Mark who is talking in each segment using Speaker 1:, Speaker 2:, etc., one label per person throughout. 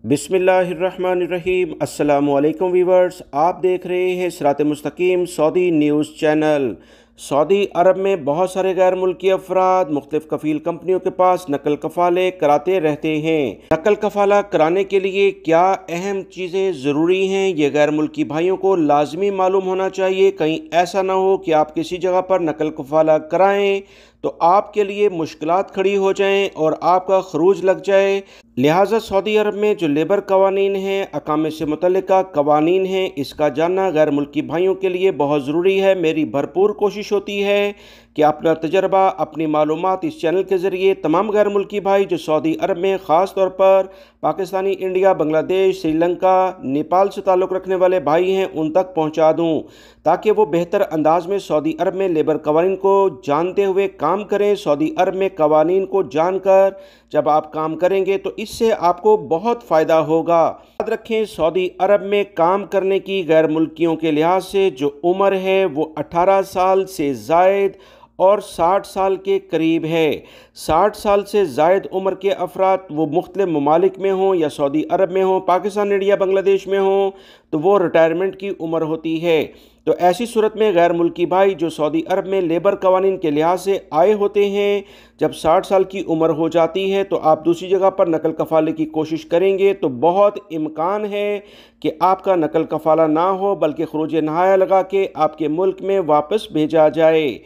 Speaker 1: बिस्मिल्लाहिर्रहमानिर्रहीम। अस्सलामुअलैकुम वीवर्स, आप देख रहे हैं सिरात मुस्तकीम सऊदी न्यूज़ चैनल। सऊदी अरब में बहुत सारे गैर मुल्की अफराद मुख्तलिफ कफ़ील कंपनियों के पास नकल कफ़ाले कराते रहते हैं। नकल कफ़ाला कराने के लिए क्या अहम चीज़ें ज़रूरी हैं, ये गैर मुल्की भाइयों को लाजमी मालूम होना चाहिए। कहीं ऐसा ना हो कि आप किसी जगह पर नकल कफ़ाला कराएँ तो आपके लिए मुश्किलात खड़ी हो जाएं और आपका खरूज लग जाए। लिहाजा सऊदी अरब में जो लेबर कवानीन हैं, अकामे से मुतल्लिका कवानीन हैं, इसका जानना गैर मुल्की भाइयों के लिए बहुत ज़रूरी है। मेरी भरपूर कोशिश होती है कि अपना तजर्बा, अपनी मालूमात इस चैनल के ज़रिए तमाम गैर मुल्की भाई जो सऊदी अरब में ख़ास तौर पर पाकिस्तानी, इंडिया, बांग्लादेश, श्रीलंका, नेपाल से ताल्लुक़ रखने वाले भाई हैं, उन तक पहुँचा दूँ ताकि वो बेहतर अंदाज में सऊदी अरब में लेबर कवानीन को जानते हुए काम करें। सऊदी अरब में कवानीन को जानकर जब आप काम करेंगे तो इससे आपको बहुत फ़ायदा होगा। याद रखें, सऊदी अरब में काम करने की गैर मुल्कियों के लिहाज से जो उम्र है वो 18 साल से ज़ायद और 60 साल के करीब है। 60 साल से ज़ायद उम्र के अफराद वो मुख्तलिफ ममालिक में हों या सऊदी अरब में हों, पाकिस्तान, इंडिया, बांग्लादेश में हों, तो वो रिटायरमेंट की उम्र होती है। तो ऐसी सूरत में गैर मुल्की भाई जो सऊदी अरब में लेबर कवानीन के लिहाज से आए होते हैं, जब 60 साल की उम्र हो जाती है तो आप दूसरी जगह पर नकल कफ़ाले की कोशिश करेंगे तो बहुत इम्कान है कि आपका नकल कफ़ाला ना हो, बल्कि खरूज नहाया लगा के आपके मुल्क में वापस भेजा जाए।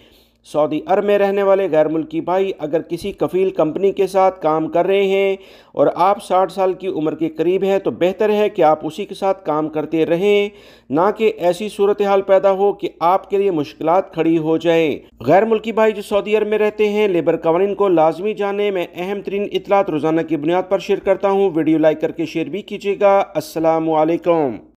Speaker 1: सऊदी अरब में रहने वाले गैर मुल्की भाई अगर किसी कफ़ील कंपनी के साथ काम कर रहे हैं और आप 60 साल की उम्र के करीब हैं तो बेहतर है कि आप उसी के साथ काम करते रहें, ना कि ऐसी सूरत हाल पैदा हो कि आपके लिए मुश्किलात खड़ी हो जाए। गैर मुल्की भाई जो सऊदी अरब में रहते हैं, लेबर कवानीन को लाजमी जाने। मैं अहम तरीन इत्तलात रोज़ाना की बुनियाद पर शेयर करता हूँ। वीडियो लाइक करके शेयर भी कीजिएगा। अस्सलामु अलैकुम।